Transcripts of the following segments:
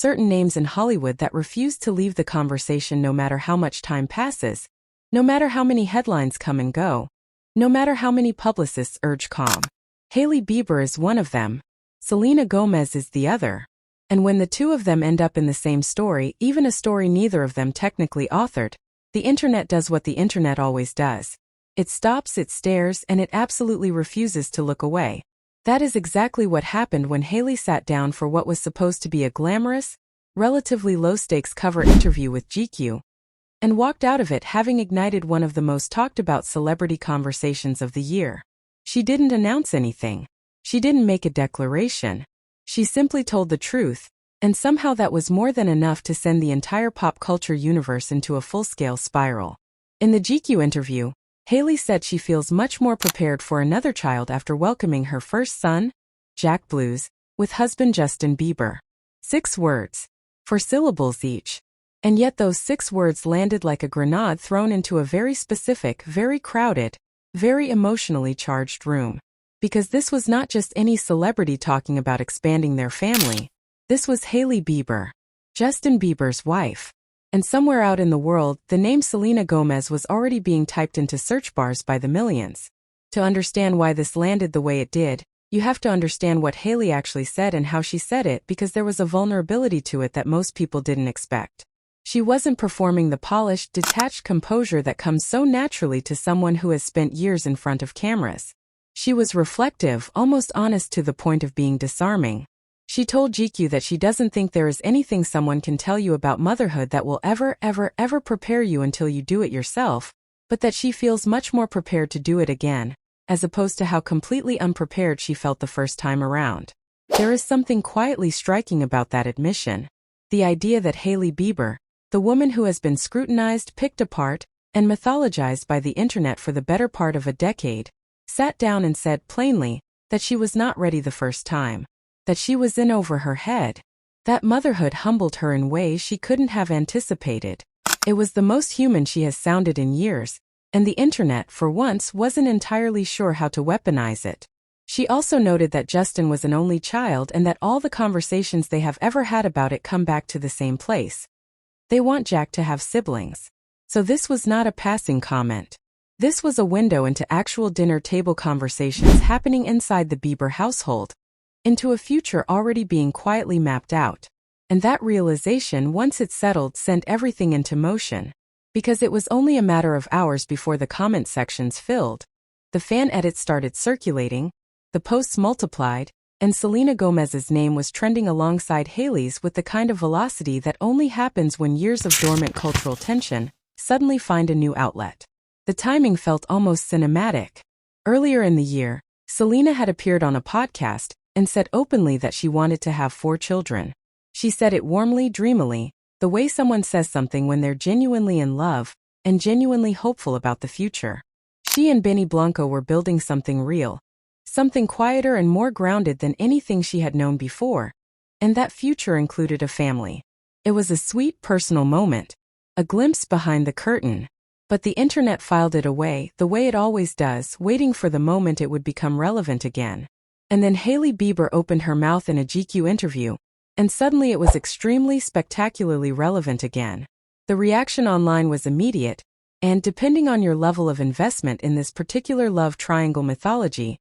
certain names in Hollywood that refuse to leave the conversation no matter how much time passes, no matter how many headlines come and go, no matter how many publicists urge calm. Hailey Bieber is one of them. Selena Gomez is the other. And when the two of them end up in the same story, even a story neither of them technically authored, the internet does what the internet always does. It stops, it stares, and it absolutely refuses to look away. That is exactly what happened when Hailey sat down for what was supposed to be a glamorous, relatively low-stakes cover interview with GQ, and walked out of it having ignited one of the most talked-about celebrity conversations of the year. She didn't announce anything. She didn't make a declaration. She simply told the truth, and somehow that was more than enough to send the entire pop culture universe into a full-scale spiral. In the GQ interview, Hailey said she feels much more prepared for another child after welcoming her first son, Jack Blues, with husband Justin Bieber. 6 words. 4 syllables each. And yet those 6 words landed like a grenade thrown into a very specific, very crowded, very emotionally charged room. Because this was not just any celebrity talking about expanding their family. This was Hailey Bieber, Justin Bieber's wife. And somewhere out in the world, the name Selena Gomez was already being typed into search bars by the millions. To understand why this landed the way it did, you have to understand what Hailey actually said and how she said it, because there was a vulnerability to it that most people didn't expect. She wasn't performing the polished, detached composure that comes so naturally to someone who has spent years in front of cameras. She was reflective, almost honest to the point of being disarming. She told GQ that she doesn't think there is anything someone can tell you about motherhood that will ever prepare you until you do it yourself, but that she feels much more prepared to do it again, as opposed to how completely unprepared she felt the first time around. There is something quietly striking about that admission. The idea that Hailey Bieber, the woman who has been scrutinized, picked apart, and mythologized by the internet for the better part of a decade, sat down and said plainly that she was not ready the first time. That she was in over her head. That motherhood humbled her in ways she couldn't have anticipated. It was the most human she has sounded in years, and the internet, for once, wasn't entirely sure how to weaponize it. She also noted that Justin was an only child and that all the conversations they have ever had about it come back to the same place. They want Jack to have siblings. So this was not a passing comment. This was a window into actual dinner table conversations happening inside the Bieber household, into a future already being quietly mapped out. And that realization, once it settled, sent everything into motion. Because it was only a matter of hours before the comment sections filled. The fan edits started circulating, the posts multiplied, and Selena Gomez's name was trending alongside Hailey's with the kind of velocity that only happens when years of dormant cultural tension suddenly find a new outlet. The timing felt almost cinematic. Earlier in the year, Selena had appeared on a podcast and said openly that she wanted to have 4 children. She said it warmly, dreamily, the way someone says something when they're genuinely in love and genuinely hopeful about the future. She and Benny Blanco were building something real, something quieter and more grounded than anything she had known before, and that future included a family. It was a sweet, personal moment, a glimpse behind the curtain. But the internet filed it away, the way it always does, waiting for the moment it would become relevant again. And then Hailey Bieber opened her mouth in a GQ interview, and suddenly it was extremely spectacularly relevant again. The reaction online was immediate, and depending on your level of investment in this particular love triangle mythology,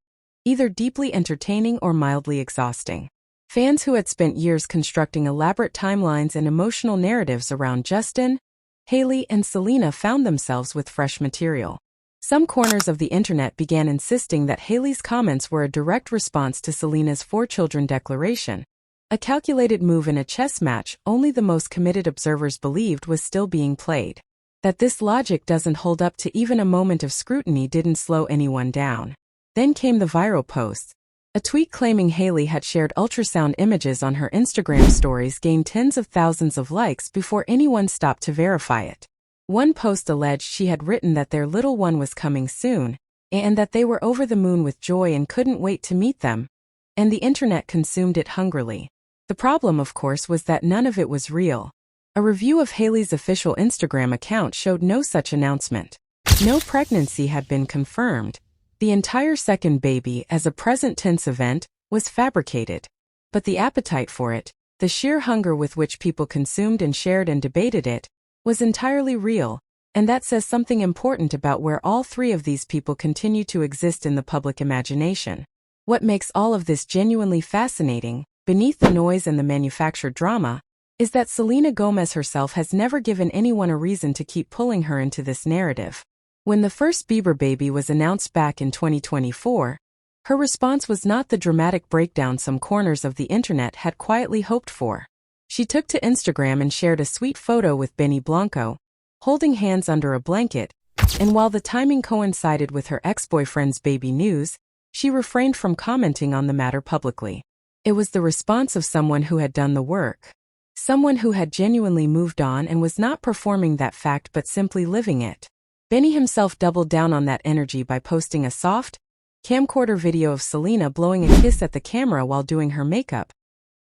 either deeply entertaining or mildly exhausting. Fans who had spent years constructing elaborate timelines and emotional narratives around Justin, Hailey, and Selena found themselves with fresh material. Some corners of the internet began insisting that Hailey's comments were a direct response to Selena's 4 children declaration, a calculated move in a chess match only the most committed observers believed was still being played. That this logic doesn't hold up to even a moment of scrutiny didn't slow anyone down. Then came the viral posts. A tweet claiming Hailey had shared ultrasound images on her Instagram stories gained tens of thousands of likes before anyone stopped to verify it. One post alleged she had written that their little one was coming soon, and that they were over the moon with joy and couldn't wait to meet them, and the internet consumed it hungrily. The problem, of course, was that none of it was real. A review of Hailey's official Instagram account showed no such announcement. No pregnancy had been confirmed. The entire second baby, as a present tense event, was fabricated. But the appetite for it, The sheer hunger with which people consumed and shared and debated it was entirely real, and that says something important about where all three of these people continue to exist in the public imagination. What makes all of this genuinely fascinating, beneath the noise and the manufactured drama, is that Selena Gomez herself has never given anyone a reason to keep pulling her into this narrative. When the first Bieber baby was announced back in 2024, her response was not the dramatic breakdown some corners of the internet had quietly hoped for. She took to Instagram and shared a sweet photo with Benny Blanco, holding hands under a blanket, and while the timing coincided with her ex-boyfriend's baby news, she refrained from commenting on the matter publicly. It was the response of someone who had done the work. Someone who had genuinely moved on and was not performing that fact but simply living it. Benny himself doubled down on that energy by posting a soft, camcorder video of Selena blowing a kiss at the camera while doing her makeup.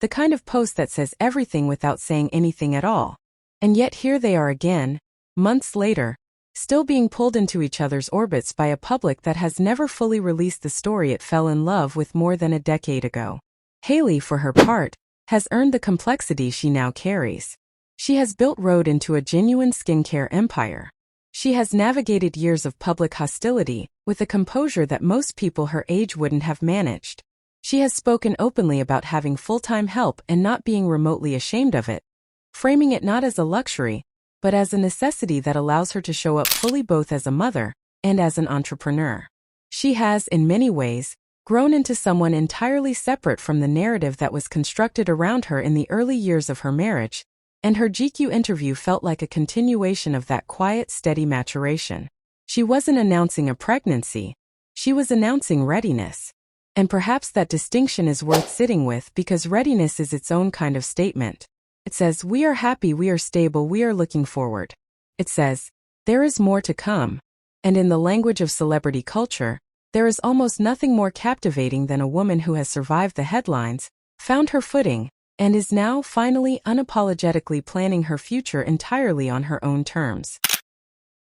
The kind of post that says everything without saying anything at all. And yet here they are again, months later, still being pulled into each other's orbits by a public that has never fully released the story it fell in love with more than a decade ago. Hailey, for her part, has earned the complexity she now carries. She has built Rhode into a genuine skincare empire. She has navigated years of public hostility with a composure that most people her age wouldn't have managed. She has spoken openly about having full-time help and not being remotely ashamed of it, framing it not as a luxury, but as a necessity that allows her to show up fully both as a mother and as an entrepreneur. She has, in many ways, grown into someone entirely separate from the narrative that was constructed around her in the early years of her marriage, and her GQ interview felt like a continuation of that quiet, steady maturation. She wasn't announcing a pregnancy, she was announcing readiness. And perhaps that distinction is worth sitting with because readiness is its own kind of statement. It says, we are happy, we are stable, we are looking forward. It says, there is more to come. And in the language of celebrity culture, there is almost nothing more captivating than a woman who has survived the headlines, found her footing, and is now finally unapologetically planning her future entirely on her own terms.